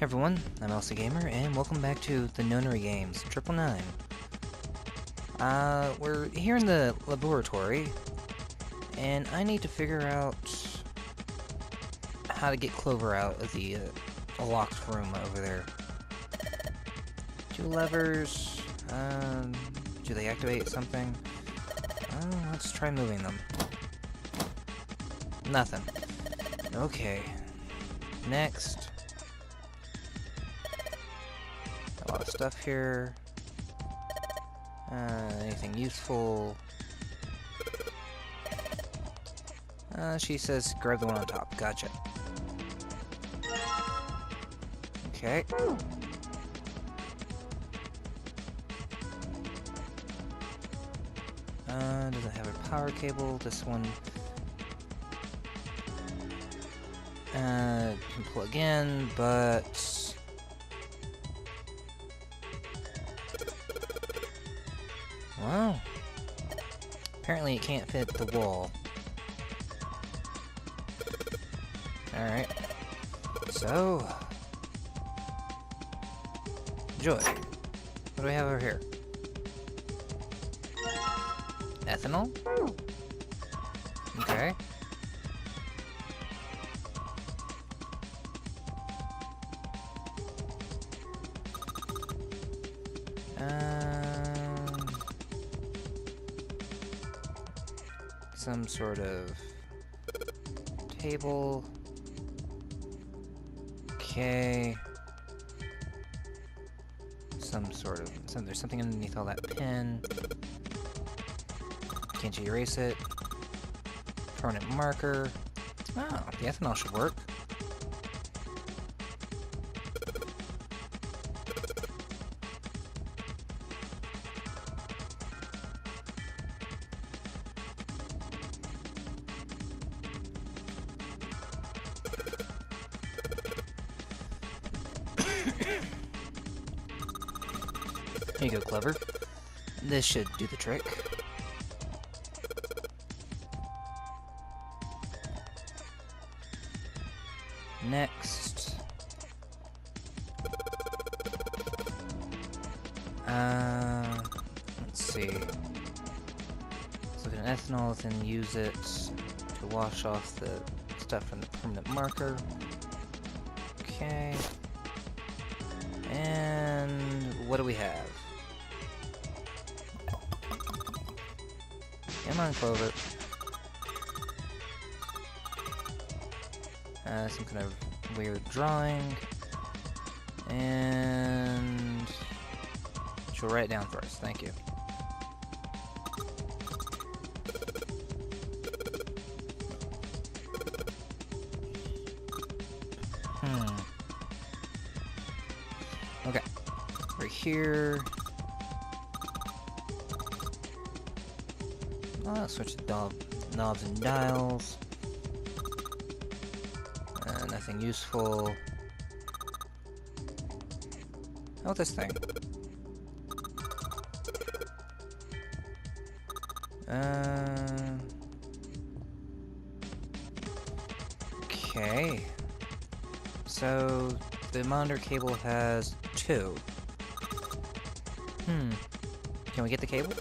Everyone, I'm Gamer, and welcome back to the Nonary Games, 999. We're here in the laboratory, and I need to figure out how to get Clover out of the locked room over there. Two levers, do they activate something? Let's try moving them. Nothing. Okay. Next. A lot of stuff here. Anything useful? She says grab the one on top. Gotcha. Okay. Doesn't have a power cable. This one can plug in, but wow. Apparently it can't fit the wall. Alright. So Joy. What do we have over here? Ethanol? Okay. Some sort of table. Okay. There's something underneath all that pin. Can't you erase it? Permanent marker. Oh, the ethanol should work. Here you go, Clever. This should do the trick. Next. Let's see. Let's look at an ethanol, then use it to wash off the stuff from the permanent marker. Okay. And what do we have? Come on, Clover. Some kind of weird drawing. And she'll write it down for us. Thank you. Okay. We're here. Oh, switch the knobs and dials. Nothing useful. How about this thing? Okay. So the monitor cable has two. Can we get the cable?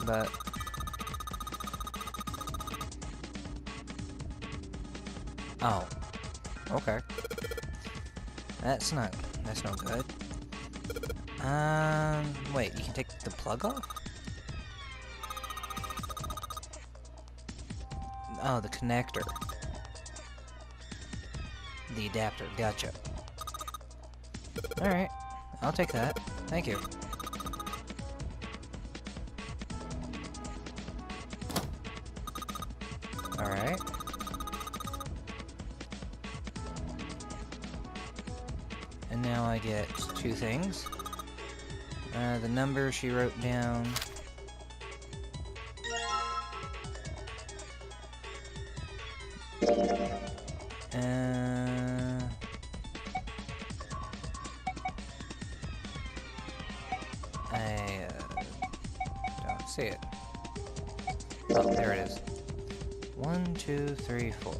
But oh, okay. That's no good. Wait, you can take the plug off? Oh, the connector. The adapter, gotcha. Alright, I'll take that. Thank you. Alright. And now I get two things. The number she wrote down. I don't see it. Oh, there it is. 1, 2, 3, 4.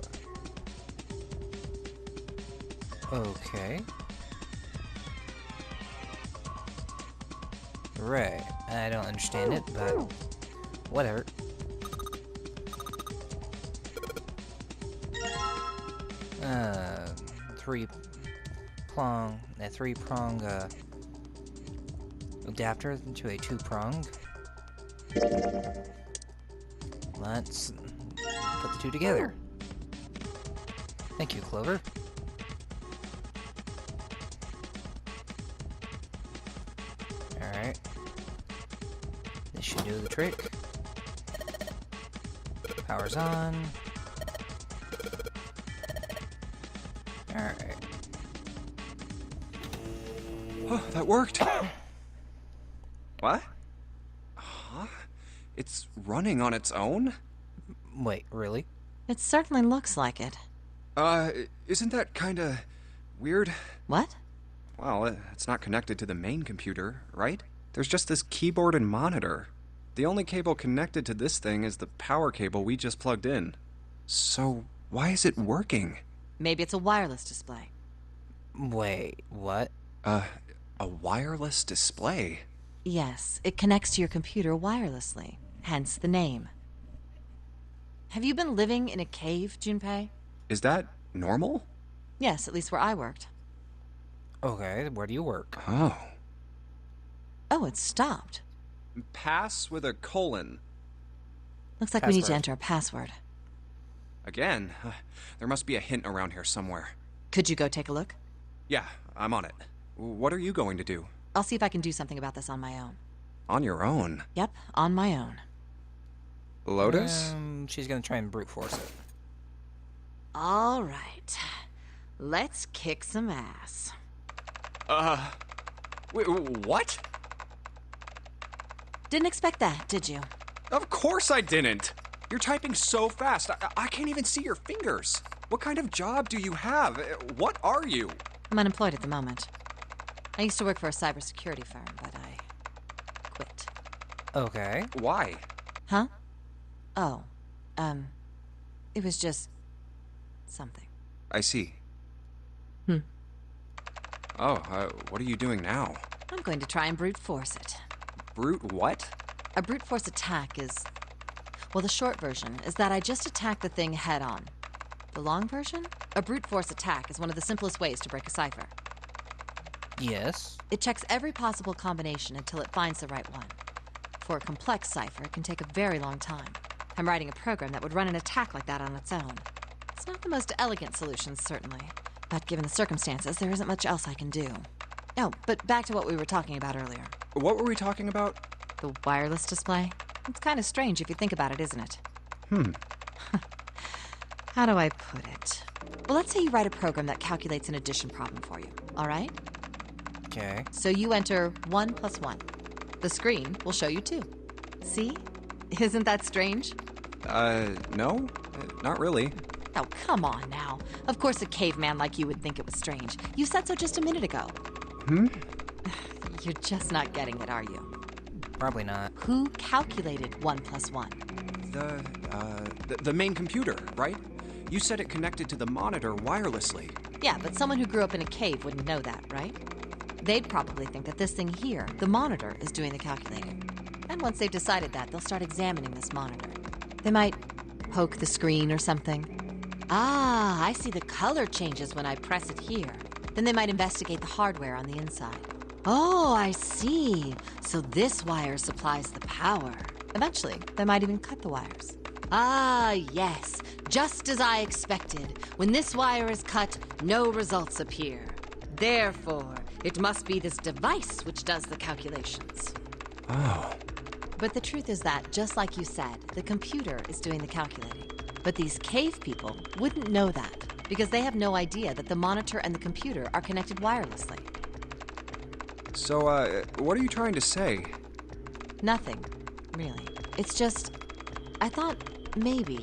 Okay. Right. I don't understand it, but whatever. Three-prong adapter into a two-prong. Let's put the two together. Thank you, Clover. Alright. This should do the trick. Power's on. Alright. Oh, that worked! What? Huh? It's running on its own? Wait, really? It certainly looks like it. Isn't that kinda weird? What? Well, it's not connected to the main computer, right? There's just this keyboard and monitor. The only cable connected to this thing is the power cable we just plugged in. So, why is it working? Maybe it's a wireless display. Wait, what? A wireless display? Yes, it connects to your computer wirelessly, hence the name. Have you been living in a cave, Junpei? Is that normal? Yes, at least where I worked. Okay, where do you work? Oh. Oh, it stopped. Pass with a colon. Looks like we need to Password. enter a password. Again? There must be a hint around here somewhere. Could you go take a look? Yeah, I'm on it. What are you going to do? I'll see if I can do something about this on my own. On your own? Yep, on my own. Lotus? She's gonna try and brute force it. All right. Let's kick some ass. What? Didn't expect that, did you? Of course I didn't! You're typing so fast, I can't even see your fingers. What kind of job do you have? What are you? I'm unemployed at the moment. I used to work for a cybersecurity firm, but I quit. Okay. Why? Huh? Oh, it was just something. I see. Hmm. Oh, what are you doing now? I'm going to try and brute force it. Brute what? A brute force attack is... Well, the short version is that I just attack the thing head on. The long version? A brute force attack is one of the simplest ways to break a cipher. Yes. It checks every possible combination until it finds the right one. For a complex cipher, it can take a very long time. I'm writing a program that would run an attack like that on its own. It's not the most elegant solution, certainly. But given the circumstances, there isn't much else I can do. Oh, but back to what we were talking about earlier. What were we talking about? The wireless display? It's kind of strange if you think about it, isn't it? How do I put it? Well, let's say you write a program that calculates an addition problem for you, all right? Okay. So you enter 1 + 1. The screen will show you 2. See? Isn't that strange? No? Not really. Oh, come on now. Of course a caveman like you would think it was strange. You said so just a minute ago. You're just not getting it, are you? Probably not. Who calculated 1 + 1? The main computer, right? You said it connected to the monitor wirelessly. Yeah, but someone who grew up in a cave wouldn't know that, right? They'd probably think that this thing here, the monitor, is doing the calculating. And once they've decided that, they'll start examining this monitor. They might poke the screen or something. Ah, I see the color changes when I press it here. Then they might investigate the hardware on the inside. Oh, I see. So this wire supplies the power. Eventually, they might even cut the wires. Ah, yes. Just as I expected. When this wire is cut, no results appear. Therefore, it must be this device which does the calculations. Oh. But the truth is that, just like you said, the computer is doing the calculating. But these cave people wouldn't know that, because they have no idea that the monitor and the computer are connected wirelessly. So, what are you trying to say? Nothing, really. It's just, I thought maybe,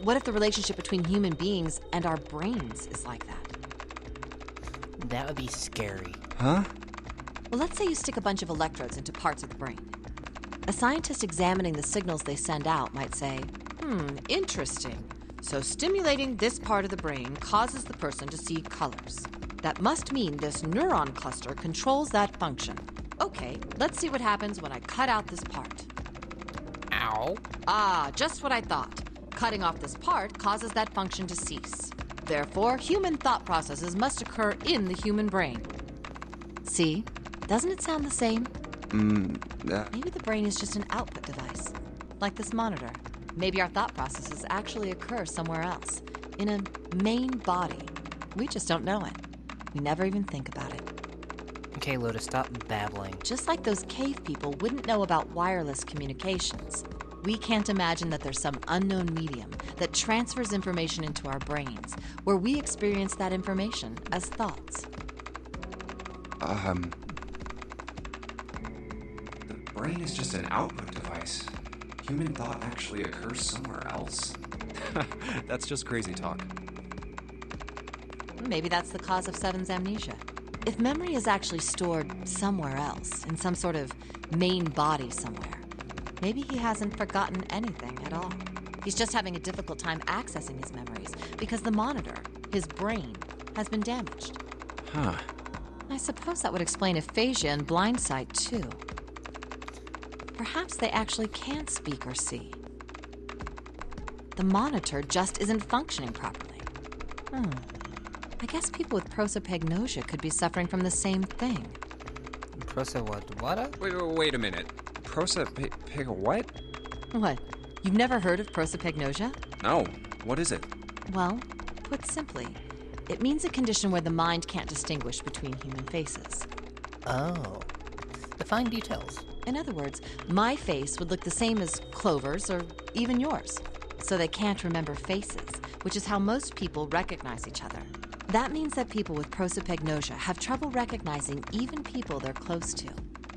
what if the relationship between human beings and our brains is like that? That would be scary. Huh? Well, let's say you stick a bunch of electrodes into parts of the brain. A scientist examining the signals they send out might say, interesting. So stimulating this part of the brain causes the person to see colors. That must mean this neuron cluster controls that function. Okay, let's see what happens when I cut out this part. Ow. Ah, just what I thought. Cutting off this part causes that function to cease. Therefore, human thought processes must occur in the human brain. See? Doesn't it sound the same? Maybe the brain is just an output device, like this monitor. Maybe our thought processes actually occur somewhere else, in a main body. We just don't know it. We never even think about it. Okay, Lotus, stop babbling. Just like those cave people wouldn't know about wireless communications, we can't imagine that there's some unknown medium that transfers information into our brains, where we experience that information as thoughts. The brain is just an output device. Human thought actually occurs somewhere else? That's just crazy talk. Maybe that's the cause of Seven's amnesia. If memory is actually stored somewhere else, in some sort of main body somewhere, maybe he hasn't forgotten anything at all. He's just having a difficult time accessing his memories because the monitor, his brain, has been damaged. Huh. I suppose that would explain aphasia and blindsight, too. Perhaps they actually can speak or see. The monitor just isn't functioning properly. I guess people with prosopagnosia could be suffering from the same thing. What? Wait a minute. What? What? You've never heard of prosopagnosia? No. What is it? Well, put simply, it means a condition where the mind can't distinguish between human faces. Oh. Define details. In other words, my face would look the same as Clover's or even yours. So they can't remember faces, which is how most people recognize each other. That means that people with prosopagnosia have trouble recognizing even people they're close to.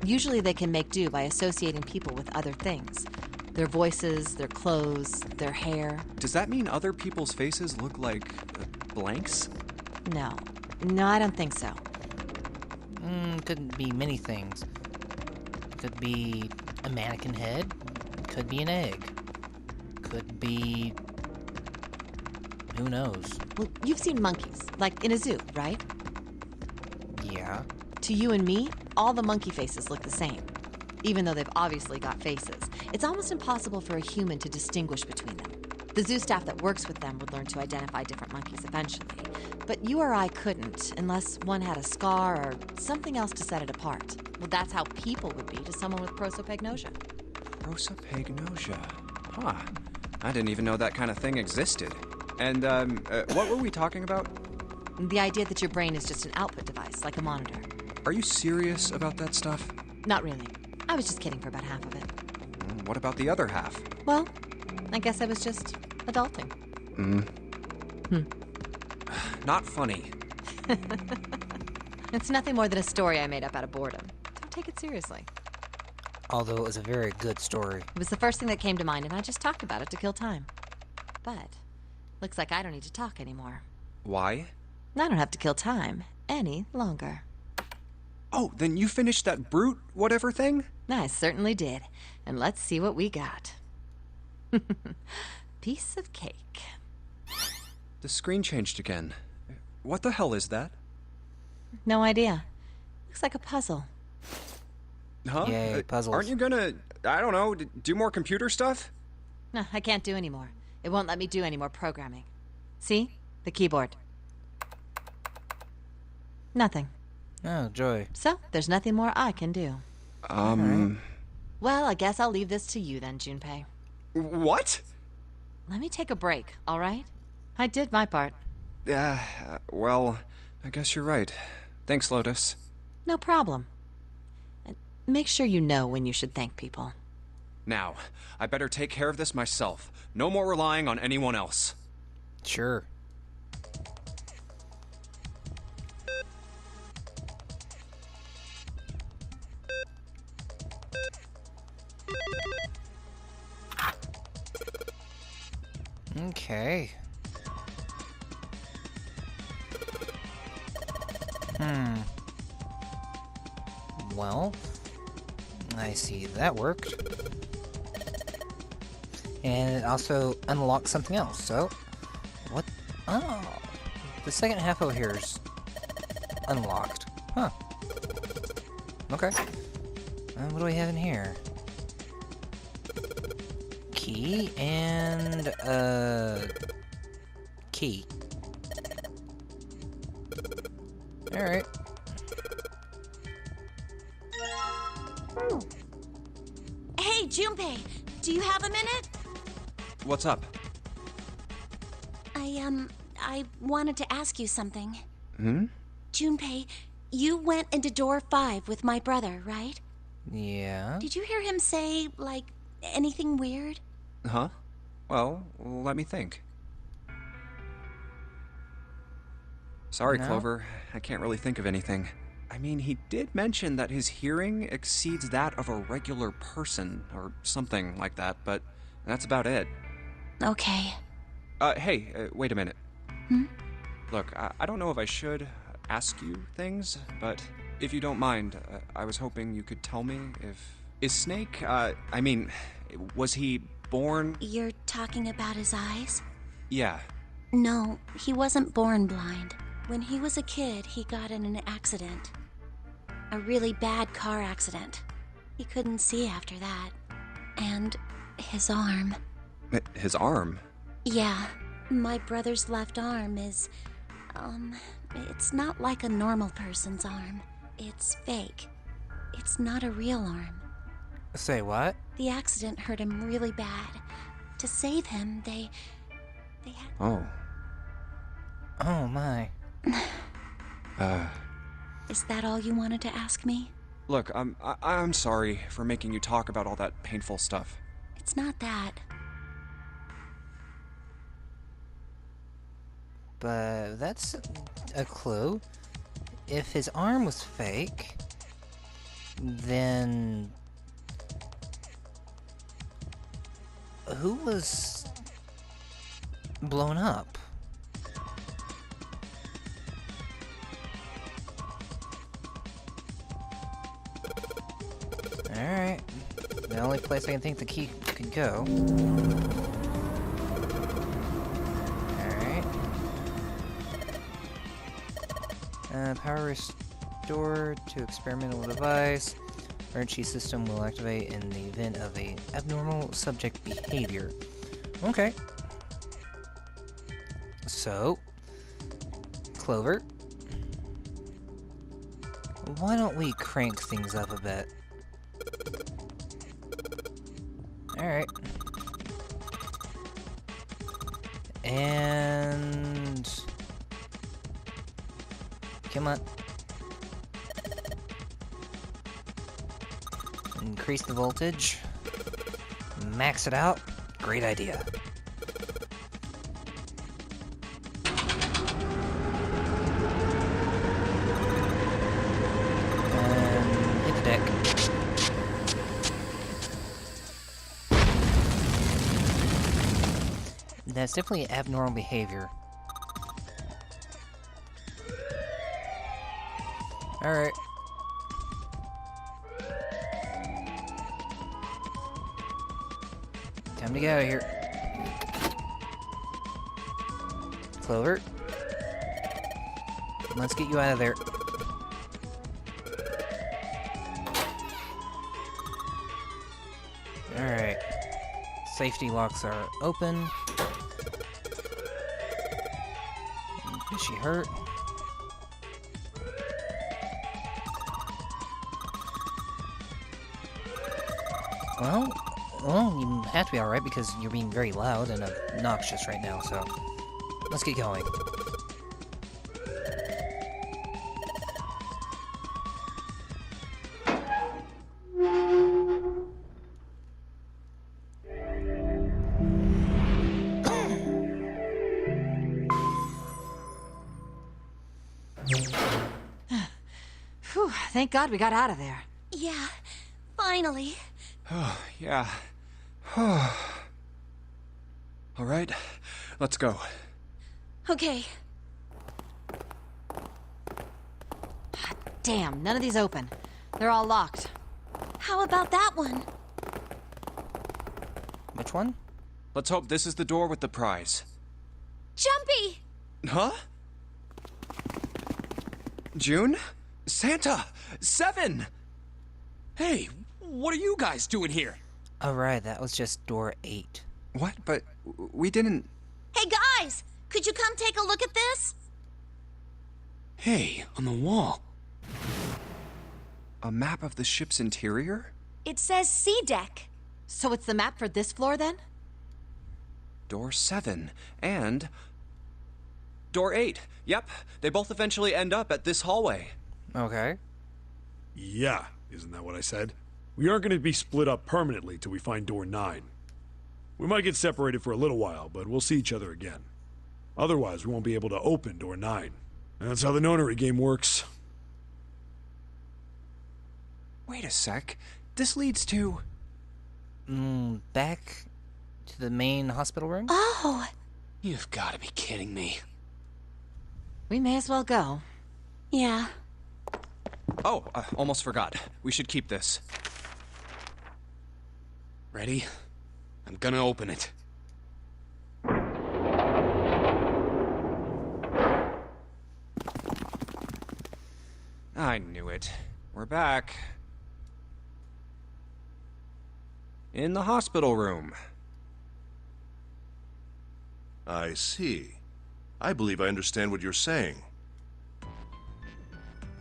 Usually they can make do by associating people with other things. Their voices, their clothes, their hair. Does that mean other people's faces look like blanks? No, I don't think so. Could be many things. Could be a mannequin head. Could be an egg. Could be... who knows? Well, you've seen monkeys, like in a zoo, right? Yeah. To you and me, all the monkey faces look the same. Even though they've obviously got faces, it's almost impossible for a human to distinguish between them. The zoo staff that works with them would learn to identify different monkeys eventually. But you or I couldn't, unless one had a scar or something else to set it apart. Well, that's how people would be to someone with prosopagnosia. Prosopagnosia. Huh. I didn't even know that kind of thing existed. And, what were we talking about? The idea that your brain is just an output device, like a monitor. Are you serious about that stuff? Not really. I was just kidding for about half of it. What about the other half? Well, I guess I was just adulting. Not funny. It's nothing more than a story I made up out of boredom. Don't take it seriously. Although it was a very good story. It was the first thing that came to mind, and I just talked about it to kill time. But looks like I don't need to talk anymore. Why? I don't have to kill time any longer. Oh, then you finished that brute whatever thing? I certainly did. And let's see what we got. Piece of cake. The screen changed again. What the hell is that? No idea. Looks like a puzzle. Huh? Yay, puzzles. Aren't you gonna, I don't know, do more computer stuff? No, I can't do any more. It won't let me do any more programming. See? The keyboard. Nothing. Oh, joy. So, there's nothing more I can do. Well, I guess I'll leave this to you then, Junpei. What? Let me take a break, all right? I did my part. Well, I guess you're right. Thanks, Lotus. No problem. And make sure you know when you should thank people. Now, I better take care of this myself. No more relying on anyone else. Sure. Okay. Well, I see that worked. And it also unlocks something else, so Oh, the second half over here is unlocked. Huh. Okay. What do we have in here? Key and key. Alright. Hey, Junpei, do you have a minute? What's up? I wanted to ask you something. Hmm? Junpei, you went into door 5 with my brother, right? Yeah. Did you hear him say, like, anything weird? Huh? Well, let me think. Sorry, No? Clover. I can't really think of anything. I mean, he did mention that his hearing exceeds that of a regular person, or something like that, but that's about it. Okay. Hey, wait a minute. Hmm? Look, I don't know if I should ask you things, but if you don't mind, I was hoping you could tell me if... Is Snake, was he born... You're talking about his eyes? Yeah. No, he wasn't born blind. When he was a kid, he got in an accident. A really bad car accident. He couldn't see after that. And his arm. His arm? Yeah, my brother's left arm is, it's not like a normal person's arm. It's fake. It's not a real arm. Say what? The accident hurt him really bad. To save him, they had... Oh. Oh my. Is that all you wanted to ask me? Look, I'm sorry for making you talk about all that painful stuff. It's not that. But that's a clue. If his arm was fake, then who was blown up? Alright. The only place I can think the key could go. Alright. Power restored to experimental device. Emergency system will activate in the event of a abnormal subject behavior. Okay. So, Clover, why don't we crank things up a bit? Alright. And... come on. Increase the voltage. Max it out. Great idea. And hit the deck. That's definitely abnormal behavior. Alright. Time to get out of here. Clover. Let's get you out of there. Alright. Safety locks are open. Is she hurt? Well, you have to be alright because you're being very loud and obnoxious right now, so let's get going. Whew, thank God we got out of there. Yeah, finally. Oh, yeah. All right, let's go. Okay. Damn, none of these open. They're all locked. How about that one? Which one? Let's hope this is the door with the prize. Jumpy! Huh? June? Santa! 7! Hey, what are you guys doing here? Alright, that was just door 8. What? But we didn't... Hey guys, could you come take a look at this? Hey, on the wall. A map of the ship's interior? It says C deck. So it's the map for this floor then? Door 7. And... Door 8. Yep, they both eventually end up at this hallway. Okay. Yeah, isn't that what I said? We aren't going to be split up permanently till we find door 9. We might get separated for a little while, but we'll see each other again. Otherwise, we won't be able to open door 9. That's how the Nonary game works. Wait a sec. This leads to... Back to the main hospital room? Oh, You've got to be kidding me. We may as well go. yeah. Oh, almost forgot. We should keep this. Ready? I'm gonna open it. I knew it. We're back. In the hospital room. I see. I believe I understand what you're saying.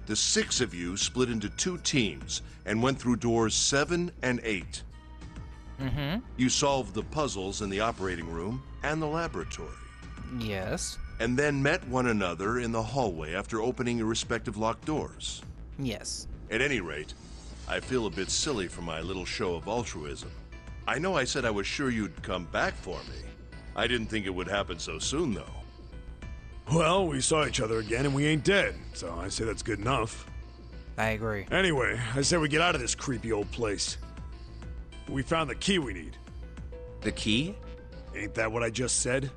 The 6 of you split into 2 teams and went through doors 7 and 8. You solved the puzzles in the operating room and the laboratory, Yes. and then met one another in the hallway after opening your respective locked doors. Yes. At any rate, I feel a bit silly for my little show of altruism. I know I said I was sure you'd come back for me. I didn't think it would happen so soon, though. Well, we saw each other again and we ain't dead, so I say that's good enough. I agree. Anyway, I say we get out of this creepy old place. We found the key we need. The key? Ain't that what I just said?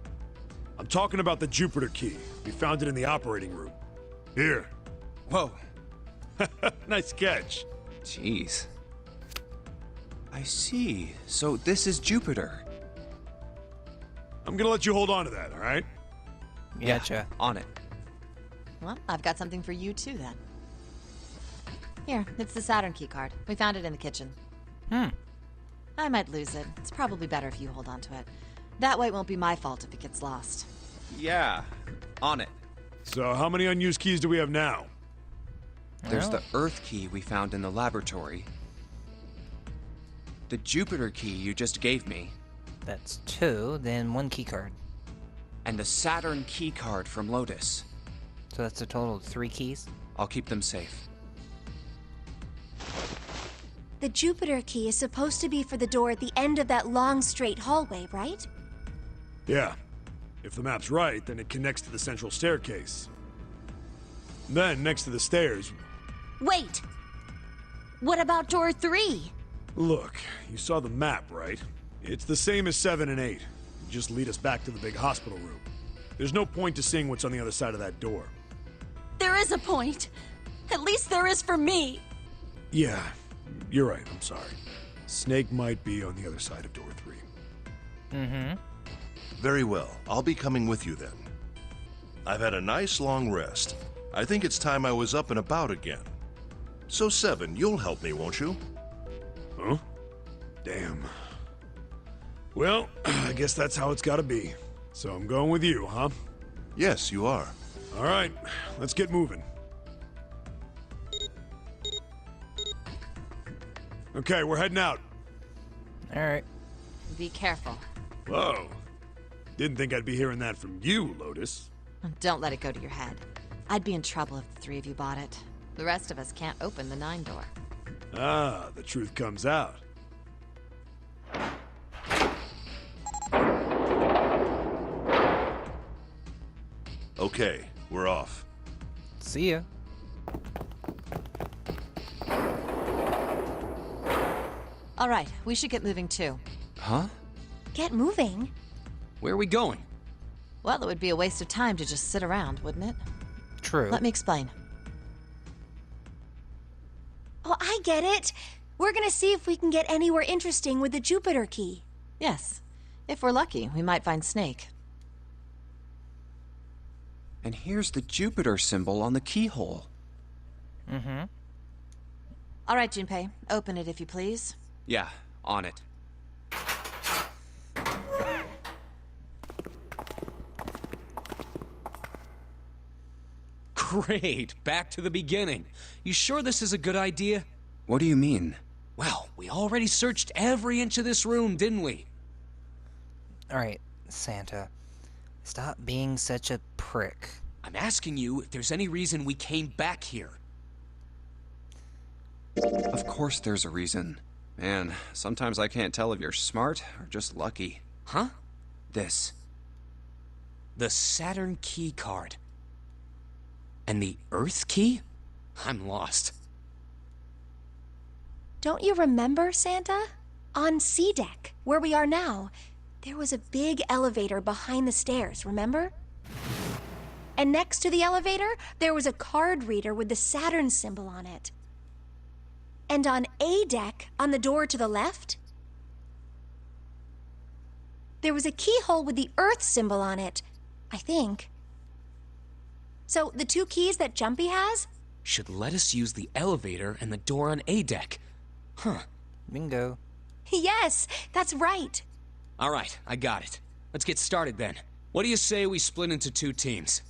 I'm talking about the Jupiter key. We found it in the operating room. Here. Whoa. Nice catch. Jeez. I see. So this is Jupiter. I'm gonna let you hold on to that, alright? Gotcha. On it. Well, I've got something for you too then. Here, it's the Saturn key card. We found it in the kitchen. I might lose it. It's probably better if you hold on to it. That way it won't be my fault if it gets lost. Yeah. On it. So, how many unused keys do we have now? There's Well. the Earth key we found in the laboratory. The Jupiter key you just gave me. That's 2, then 1 key card. And the Saturn key card from Lotus. So that's a total of 3 keys? I'll keep them safe. The Jupiter key is supposed to be for the door at the end of that long straight hallway, right? Yeah. If the map's right, then it connects to the central staircase. Then, next to the stairs... Wait! What about door 3? Look, you saw the map, right? It's the same as 7 and 8. Just lead us back to the big hospital room. There's no point to seeing what's on the other side of that door. There is a point. At least there is for me. Yeah, you're right, I'm sorry. Snake might be on the other side of door 3. Very well. I'll be coming with you then. I've had a nice long rest. I think it's time I was up and about again. So 7, you'll help me, won't you? Huh? Damn. Well, I guess that's how it's gotta be. So I'm going with you, huh? Yes, you are. All right, let's get moving. Okay, we're heading out. Alright. Be careful. Whoa. Didn't think I'd be hearing that from you, Lotus. Don't let it go to your head. I'd be in trouble if the 3 of you bought it. The rest of us can't open the 9 door. Ah, the truth comes out. Okay, we're off. See ya. All right, we should get moving too. Huh? Get moving. Where are we going? Well, it would be a waste of time to just sit around, wouldn't it? True. Let me explain. Oh, I get it. We're gonna see if we can get anywhere interesting with the Jupiter key. Yes. If we're lucky, we might find Snake. 'Snake? Snake? Snake? What? Snake. Snake? And here's the Jupiter symbol on the keyhole. Mm-hmm. All right, Junpei, open it if you please. Yeah, on it. Great, back to the beginning. You sure this is a good idea? What do you mean? Well, we already searched every inch of this room, didn't we? Alright, Santa. Stop being such a prick. I'm asking you if there's any reason we came back here. Of course there's a reason. Man, sometimes I can't tell if you're smart or just lucky. Huh? This. The Saturn key card. And the Earth key? I'm lost. Don't you remember, Santa? On C deck, where we are now, there was a big elevator behind the stairs, remember? And next to the elevator, there was a card reader with the Saturn symbol on it. And on A deck, on the door to the left, there was a keyhole with the Earth symbol on it, I think. So the two keys that Jumpy has? Should let us use the elevator and the door on A deck. Huh. Bingo. Yes, that's right. All right, I got it. Let's get started then. What do you say we split into two teams?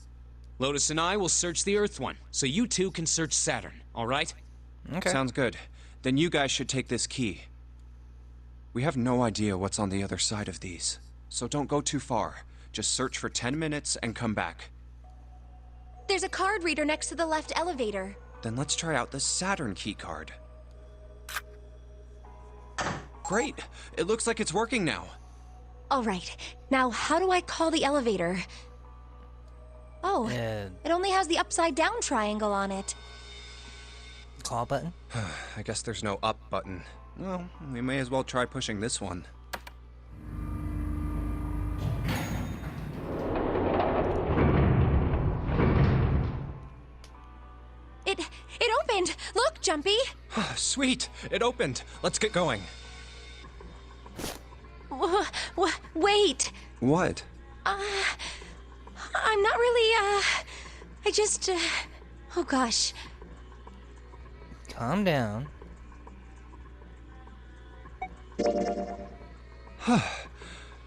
Lotus and I will search the Earth one, so you two can search Saturn, all right? Okay. Sounds good. Then you guys should take this key. We have no idea what's on the other side of these, so don't go too far. Just search for 10 minutes and come back. There's a card reader next to the left elevator. Then let's try out the Saturn key card. Great! It looks like it's working now. All right, now how do I call the elevator? Oh, it only has the upside down triangle on it. Call button? I guess there's no up button. Well, we may as well try pushing this one. It opened! Look, Jumpy! Sweet! It opened! Let's get going. Wait! What? I'm not really, I just, oh gosh. Calm down.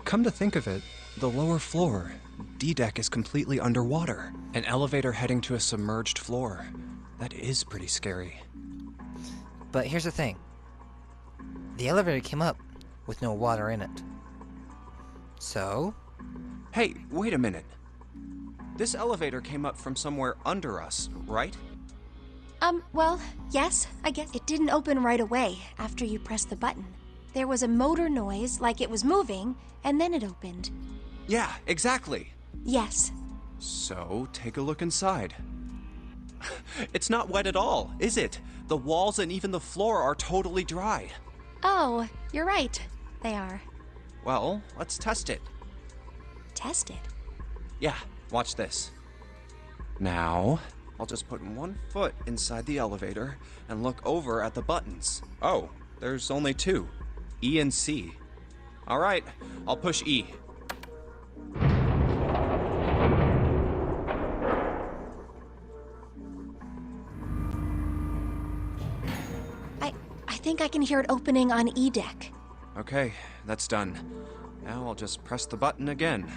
Come to think of it, the lower floor, D deck, is completely underwater. An elevator heading to a submerged floor. That is pretty scary. But here's the thing. The elevator came up with no water in it. So? Hey, wait a minute. This elevator came up from somewhere under us, right? Well, yes, I guess. It didn't open right away after you pressed the button. There was a motor noise, like it was moving, and then it opened. Yeah, exactly. Yes. So, take a look inside. It's not wet at all, is it? The walls and even the floor are totally dry. Oh, you're right. They are. Well, let's test it. Test it. Yeah, watch this. Now, I'll just put one foot inside the elevator and look over at the buttons. Oh, there's only two. E and C. All right, I'll push E. I think I can hear it opening on E deck. Okay, that's done. Now I'll just press the button again.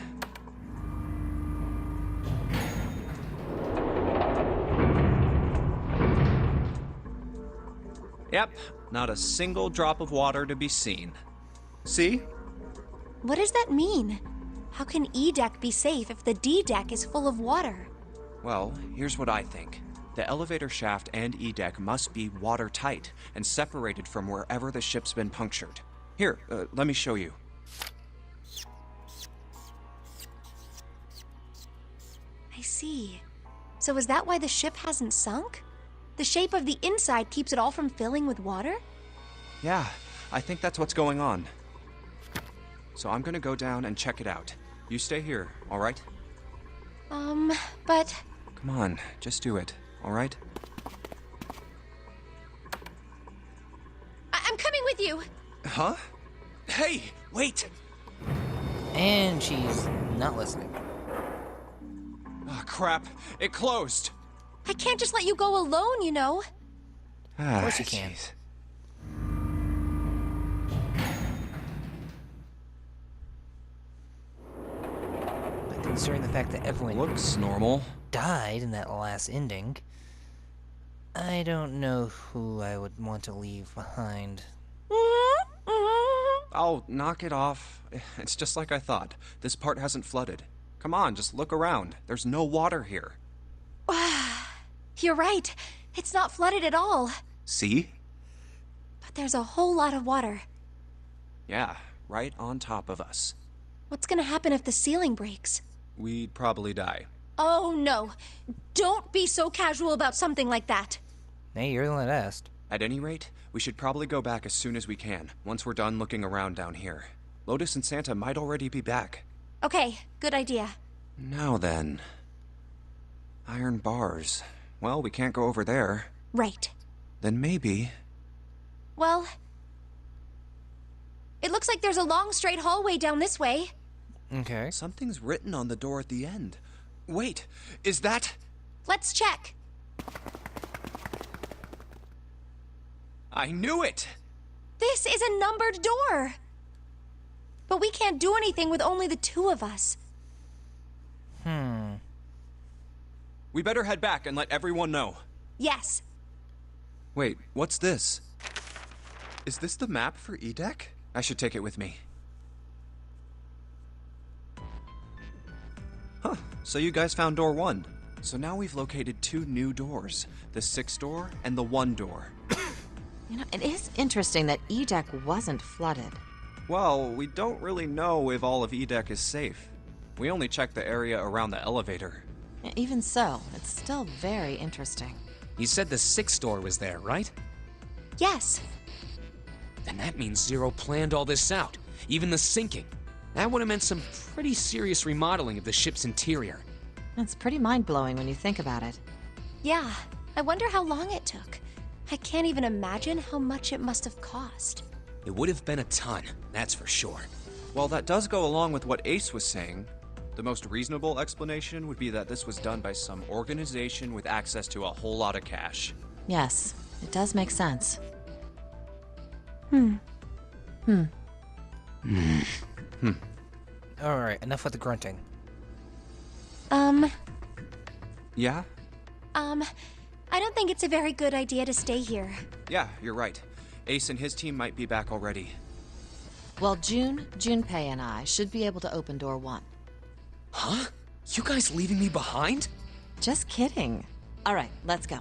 Yep, not a single drop of water to be seen. See? What does that mean? How can E deck be safe if the D deck is full of water? Well, here's what I think. The elevator shaft and E-deck must be watertight and separated from wherever the ship's been punctured. Here, let me show you. I see. So is that why the ship hasn't sunk? The shape of the inside keeps it all from filling with water? Yeah, I think that's what's going on. So I'm gonna go down and check it out. You stay here, all right? But... Come on, just do it. All right? I'm coming with you! Huh? Hey, wait! And she's not listening. Oh, crap. It closed. I can't just let you go alone, you know. Of course you can. Jeez. But considering the fact that everyone Looks normal. died in that last ending, I don't know who I would want to leave behind. Oh, knock it off. It's just like I thought. This part hasn't flooded. Come on, just look around. There's no water here. You're right. It's not flooded at all. See? But there's a whole lot of water. Yeah, right on top of us. What's gonna happen if the ceiling breaks? We'd probably die. Oh no. Don't be so casual about something like that. Hey, you're the one that asked. At any rate, we should probably go back as soon as we can, once we're done looking around down here. Lotus and Santa might already be back. Okay, good idea. Now then... Iron bars. Well, we can't go over there. Right. Then maybe... Well, it looks like there's a long straight hallway down this way. Okay. Something's written on the door at the end. Wait, is that... Let's check. I knew it! This is a numbered door. But we can't do anything with only the two of us. We better head back and let everyone know. Yes. Wait, what's this? Is this the map for Edek? I should take it with me. Huh, so you guys found door 1. So now we've located 2 new doors. The 6th door and the 1 door. You know, it is interesting that Edek wasn't flooded. Well, we don't really know if all of Edek is safe. We only checked the area around the elevator. Even so, it's still very interesting. You said the 6th door was there, right? Yes. Then that means Zero planned all this out, even the sinking. That would have meant some pretty serious remodeling of the ship's interior. It's pretty mind-blowing when you think about it. Yeah. I wonder how long it took. I can't even imagine how much it must have cost. It would have been a ton, that's for sure. Well, that does go along with what Ace was saying. The most reasonable explanation would be that this was done by some organization with access to a whole lot of cash. Yes, it does make sense. Alright, enough with the grunting. Yeah? I don't think it's a very good idea to stay here. Yeah, you're right. Ace and his team might be back already. Well, Junpei, and I should be able to open door 1. Huh? You guys leaving me behind? Just kidding. All right, let's go.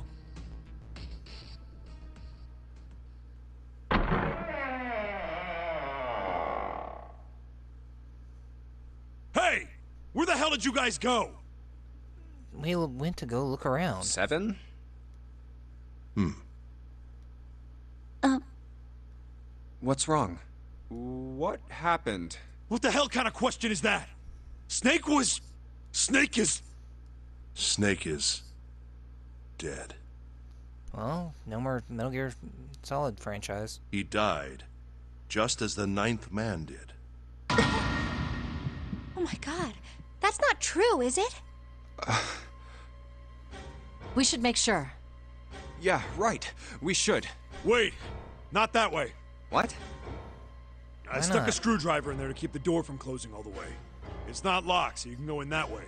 Hey! Where the hell did you guys go? We went to go look around. 7? What's wrong? What happened? What the hell kind of question is that? Snake is... Snake is... dead. Well, no more Metal Gear Solid franchise. He died, just as the 9th man did. Oh my god. That's not true, is it? We should make sure. Yeah, right. We should. Wait, not that way. What? I Why stuck a not? screwdriver in there to keep the door from closing all the way. It's not locked, so you can go in that way.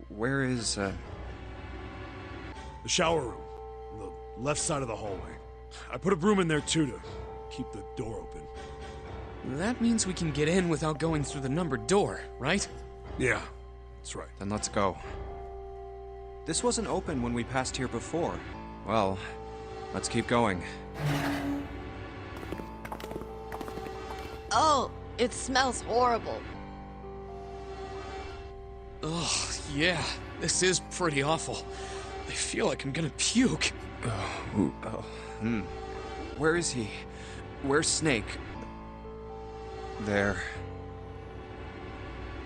Where is, The shower room, on the left side of the hallway. I put a broom in there too to keep the door open. That means we can get in without going through the numbered door, right? Yeah, that's right. Then let's go. This wasn't open when we passed here before. Well, let's keep going. Oh, it smells horrible. Ugh, yeah, this is pretty awful. I feel like I'm gonna puke. Where is he? Where's Snake? There.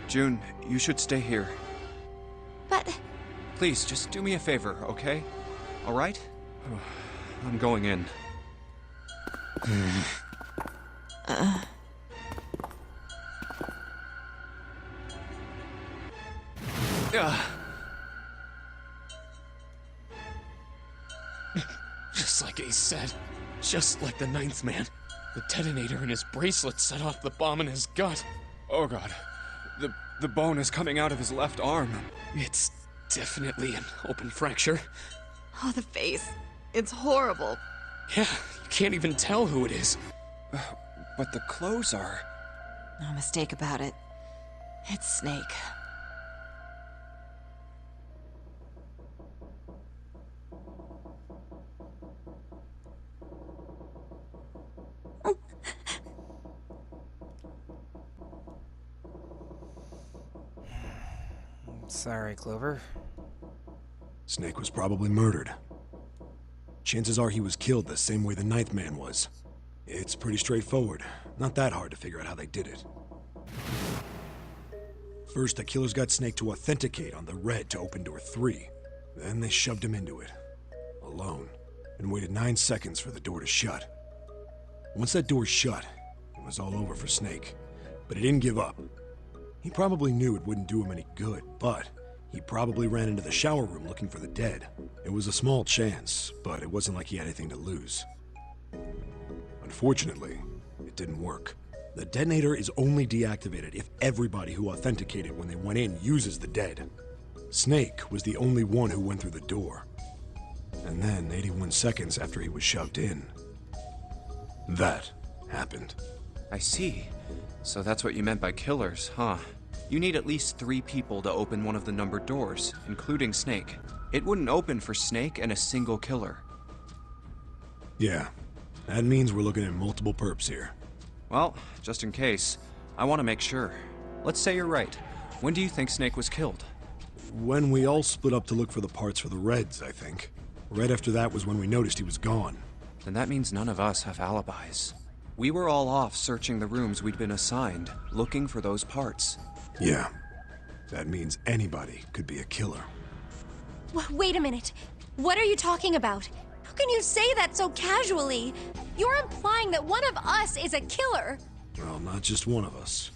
June, you should stay here. But Please, just do me a favor, okay? All right? I'm going in. Ace said. Just like the ninth man. The detonator in his bracelet set off the bomb in his gut. Oh god. The bone is coming out of his left arm. It's definitely an open fracture. Oh, the face. It's horrible. Yeah, you can't even tell who it is. But the clothes are... No mistake about it. It's Snake. Sorry, Clover. Snake was probably murdered. Chances are he was killed the same way the ninth man was. It's pretty straightforward. Not that hard to figure out how they did it. First, the killers got Snake to authenticate on the red to open door 3. Then they shoved him into it, alone, and waited 9 seconds for the door to shut. Once that door shut, it was all over for Snake. But he didn't give up. He probably knew it wouldn't do him any good, but he probably ran into the shower room looking for the dead. It was a small chance, but it wasn't like he had anything to lose. Unfortunately, it didn't work. The detonator is only deactivated if everybody who authenticated when they went in uses the dead. Snake was the only one who went through the door. And then, 81 seconds after he was shoved in, that happened. I see. So that's what you meant by killers, huh? You need at least 3 people to open one of the numbered doors, including Snake. It wouldn't open for Snake and a single killer. Yeah, that means we're looking at multiple perps here. Well, just in case, I want to make sure. Let's say you're right. When do you think Snake was killed? When we all split up to look for the parts for the Reds, I think. Right after that was when we noticed he was gone. Then that means none of us have alibis. We were all off searching the rooms we'd been assigned, looking for those parts. Yeah, that means anybody could be a killer. Wait a minute. What are you talking about? How can you say that so casually? You're implying that one of us is a killer. Well, not just one of us.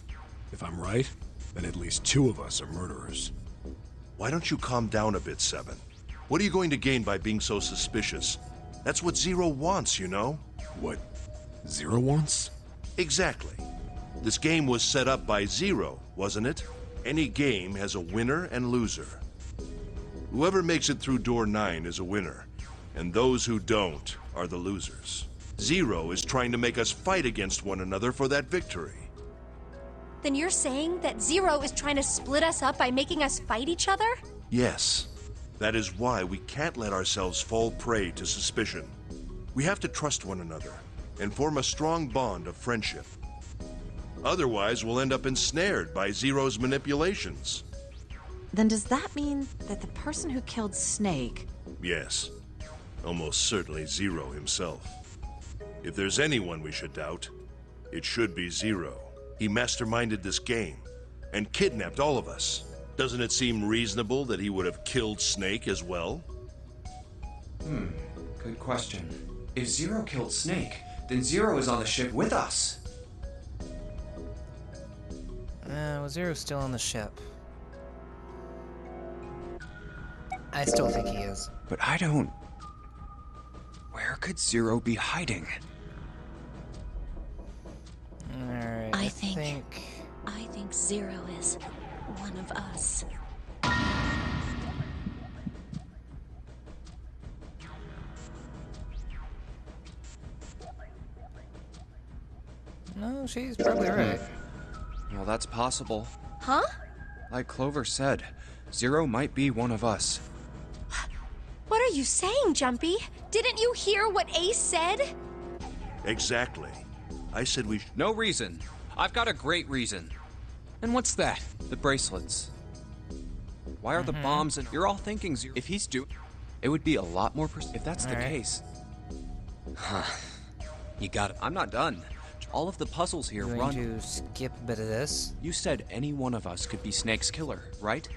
If I'm right, then at least 2 of us are murderers. Why don't you calm down a bit, Seven? What are you going to gain by being so suspicious? That's what Zero wants, you know? What Zero wants? Exactly. This game was set up by Zero, wasn't it? Any game has a winner and loser. Whoever makes it through door 9 is a winner, and those who don't are the losers. Zero is trying to make us fight against one another for that victory. Then you're saying that Zero is trying to split us up by making us fight each other? Yes. That is why we can't let ourselves fall prey to suspicion. We have to trust one another and form a strong bond of friendship. Otherwise, we'll end up ensnared by Zero's manipulations. Then does that mean that the person who killed Snake... Yes. Almost certainly Zero himself. If there's anyone we should doubt, it should be Zero. He masterminded this game and kidnapped all of us. Doesn't it seem reasonable that he would have killed Snake as well? Good question. If Zero killed Snake, then Zero is on the ship with us. Was Zero still on the ship? I still think he is. But I don't... Where could Zero be hiding? Alright, I think Zero is one of us. No, she's probably right. Well, that's possible. Huh? Like Clover said, Zero might be one of us. What are you saying, Jumpy? Didn't you hear what Ace said? Exactly. I said we No reason. I've got a great reason. And what's that? The bracelets. Why are the bombs and... You're all thinking Zero... If he's doing... It would be a lot more... If that's the Alright. case... You got it. I'm not done. All of the puzzles here Going run... to skip a bit of this. You said any one of us could be Snake's killer, right?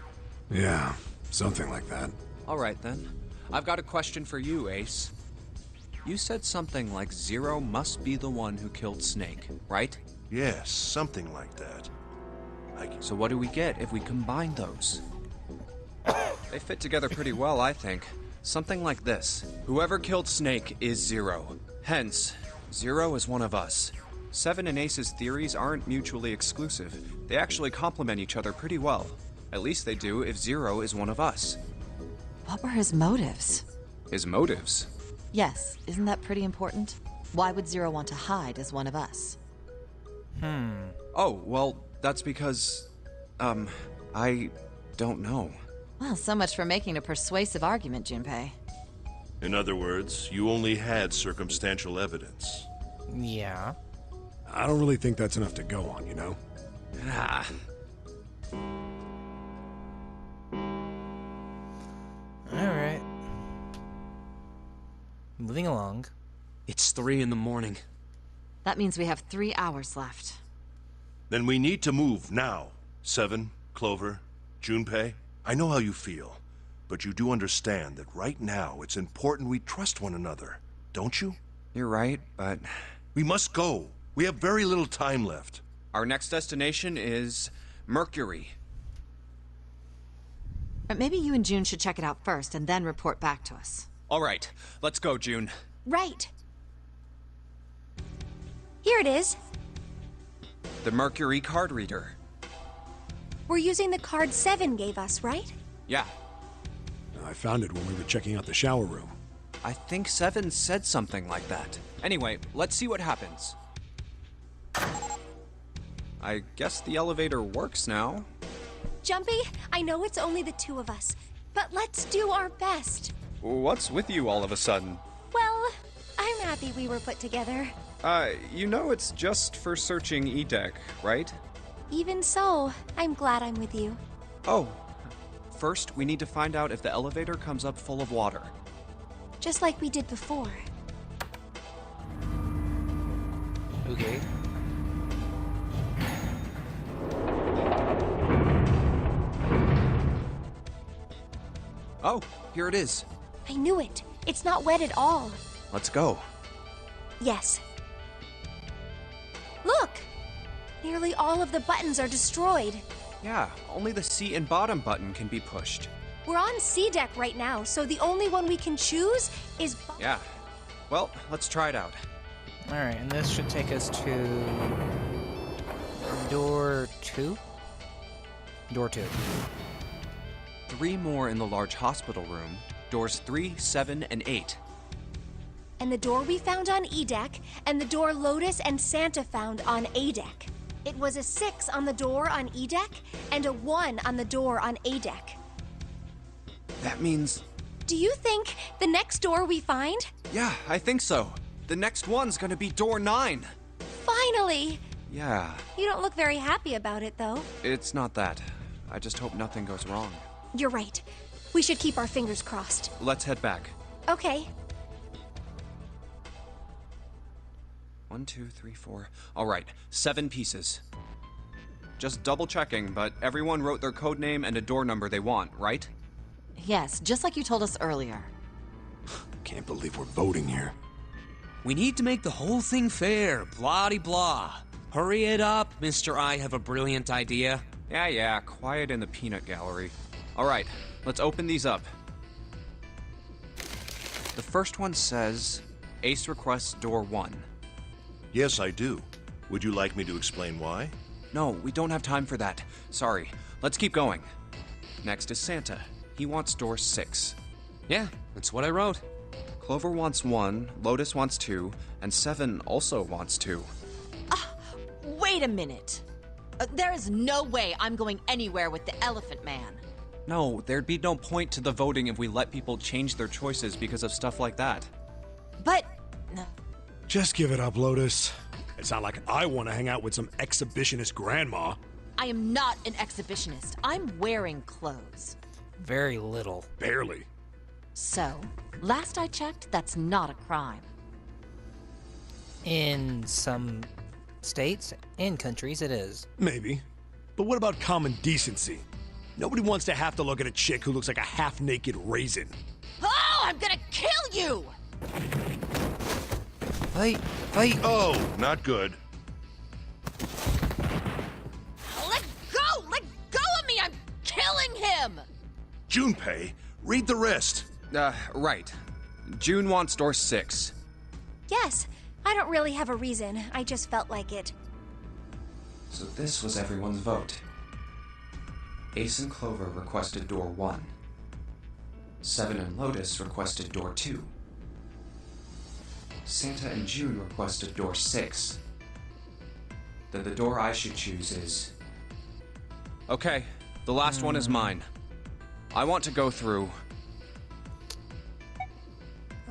Yeah, something like that. Alright then. I've got a question for you, Ace. You said something like Zero must be the one who killed Snake, right? Yes, something like that. So what do we get if we combine those? They fit together pretty well, I think. Something like this. Whoever killed Snake is Zero. Hence, Zero is one of us. Seven and Ace's theories aren't mutually exclusive. They actually complement each other pretty well. At least they do if Zero is one of us. What were his motives? His motives? Yes, isn't that pretty important? Why would Zero want to hide as one of us? Oh, well, that's because... I don't know. Well, so much for making a persuasive argument, Junpei. In other words, you only had circumstantial evidence. Yeah. I don't really think that's enough to go on, you know? Ah. Alright. Moving along. It's 3 in the morning. That means we have 3 hours left. Then we need to move now. Seven, Clover, Junpei, I know how you feel, but you do understand that right now it's important we trust one another, don't you? You're right, but... We must go. We have very little time left. Our next destination is... Mercury. But maybe you and June should check it out first and then report back to us. All right, let's go, June. Right. Here it is. The Mercury card reader. We're using the card 7 gave us, right? Yeah, I found it when we were checking out the shower room. I think Seven said something like that. Anyway, let's see what happens. I guess the elevator works now. Jumpy, I know it's only the two of us, but let's do our best. What's with you all of a sudden? Well, I'm happy we were put together. You know it's just for searching E-Deck, right? Even so, I'm glad I'm with you. Oh. First, we need to find out if the elevator comes up full of water. Just like we did before. Okay. Oh, here it is. I knew it. It's not wet at all. Let's go. Yes. Look! Nearly all of the buttons are destroyed. Yeah, only the seat and bottom button can be pushed. We're on C deck right now, so the only one we can choose is... Yeah. Well, let's try it out. Alright, and this should take us to... door 2? Door 2. 3 more in the large hospital room. Doors 3, 7, and 8. And the door we found on E deck, and the door Lotus and Santa found on A deck. It was a 6 on the door on E deck, and a 1 on the door on A deck. That means... Do you think the next door we find? Yeah, I think so. The next one's gonna be door 9. Finally! Yeah, You don't look very happy about it, though. it's not that. I just hope nothing goes wrong. You're right. We should keep our fingers crossed. Let's head back. Okay. 1, 2, 3, 4. All right, 7 pieces. Just double checking, but everyone wrote their code name and a door number they want, right? Yes, just like you told us earlier. Can't believe we're voting here. We need to make the whole thing fair, blah-de-blah. Hurry it up, Mr. I have a brilliant idea. Yeah, quiet in the peanut gallery. All right, let's open these up. The first one says, Ace requests door 1. Yes, I do. Would you like me to explain why? No, we don't have time for that. Sorry. Let's keep going. Next is Santa. He wants door 6. Yeah, that's what I wrote. Clover wants 1, Lotus wants 2, and 7 also wants 2. Wait a minute. There is no way I'm going anywhere with the Elephant Man. No, there'd be no point to the voting if we let people change their choices because of stuff like that. But... no. Just give it up, Lotus. It's not like I want to hang out with some exhibitionist grandma. I am not an exhibitionist. I'm wearing clothes. Very little. Barely. So, last I checked, that's not a crime. In some states and countries, it is. Maybe. But what about common decency? Nobody wants to have to look at a chick who looks like a half-naked raisin. Oh, I'm gonna kill you! Fight! Fight! Oh, not good. Let go! Let go of me! I'm killing him! Junpei, read the rest. Right. June wants door 6. Yes, I don't really have a reason. I just felt like it. So this was everyone's vote. Ace and Clover requested door 1. Seven and Lotus requested door 2. Santa and June requested door 6. Then the door I should choose is... Okay, the last one is mine. I want to go through...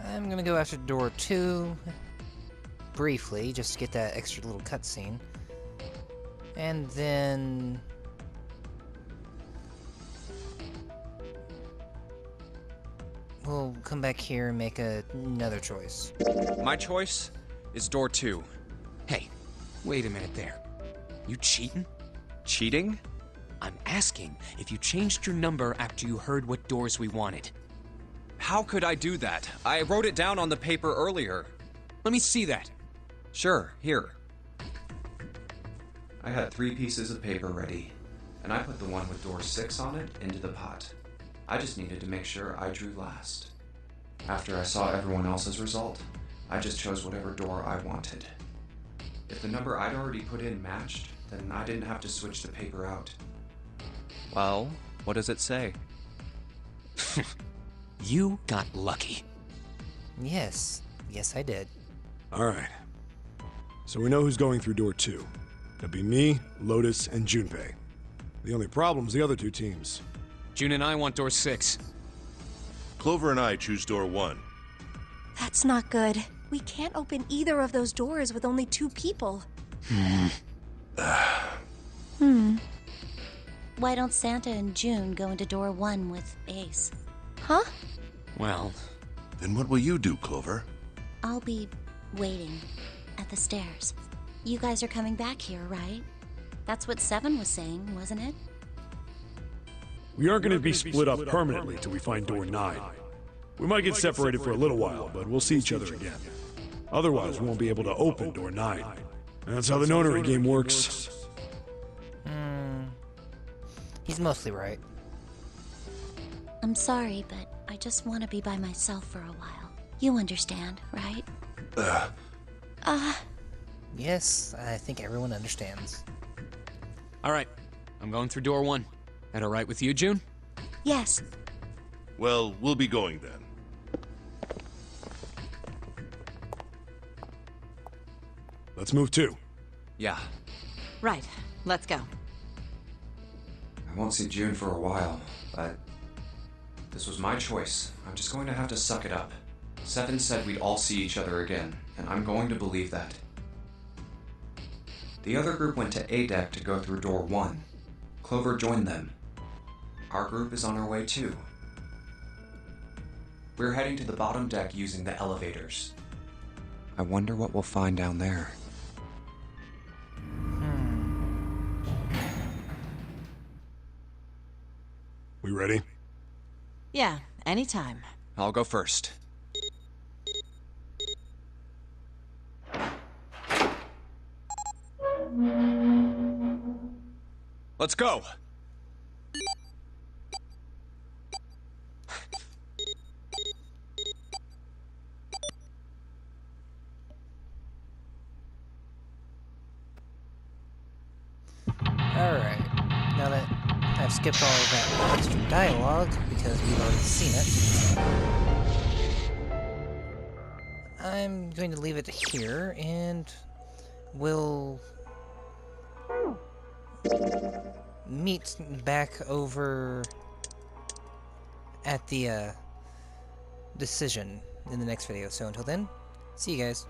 I'm gonna go after door 2, briefly, just to get that extra little cutscene. And then... we'll come back here and make another choice. My choice is door 2. Hey, wait a minute there. You cheating? Cheating? I'm asking if you changed your number after you heard what doors we wanted. How could I do that? I wrote it down on the paper earlier. Let me see that. Sure, here. I had 3 pieces of paper ready, and I put the one with door 6 on it into the pot. I just needed to make sure I drew last. After I saw everyone else's result, I just chose whatever door I wanted. If the number I'd already put in matched, then I didn't have to switch the paper out. Well, what does it say? You got lucky. Yes. Yes, I did. Alright. So we know who's going through door 2. It'll be me, Lotus, and Junpei. The only problem's the other 2 teams. June and I want door 6. Clover and I choose door 1. That's not good. We can't open either of those doors with only 2 people. Why don't Santa and June go into door 1 with Ace? Huh? Well, Then what will you do, Clover? I'll be waiting at the stairs. You guys are coming back here, right? That's what Seven was saying, wasn't it? We aren't going to be split up permanently till we find door 9. We might get separated for a little while, but we'll see each other again. Otherwise, we won't be able to open door 9. That's how the Nonary game works. He's mostly right. I'm sorry, but I just want to be by myself for a while. You understand, right? Yes, I think everyone understands. all right. I'm going through door 1. That all right with you, June? Yes. Well, we'll be going then. Let's move 2. Yeah. Right. Let's go. I won't see June for a while, but this was my choice. I'm just going to have to suck it up. Seven said we'd all see each other again, and I'm going to believe that. The other group went to A deck to go through door 1. Clover joined them. Our group is on our way too. We're heading to the bottom deck using the elevators. I wonder what we'll find down there. We ready? Yeah, anytime. I'll go first. Let's go! Alright, now that I've skipped all of that extra dialogue, because we've already seen it, I'm going to leave it here, and we'll meet back over at the decision in the next video. So until then, see you guys.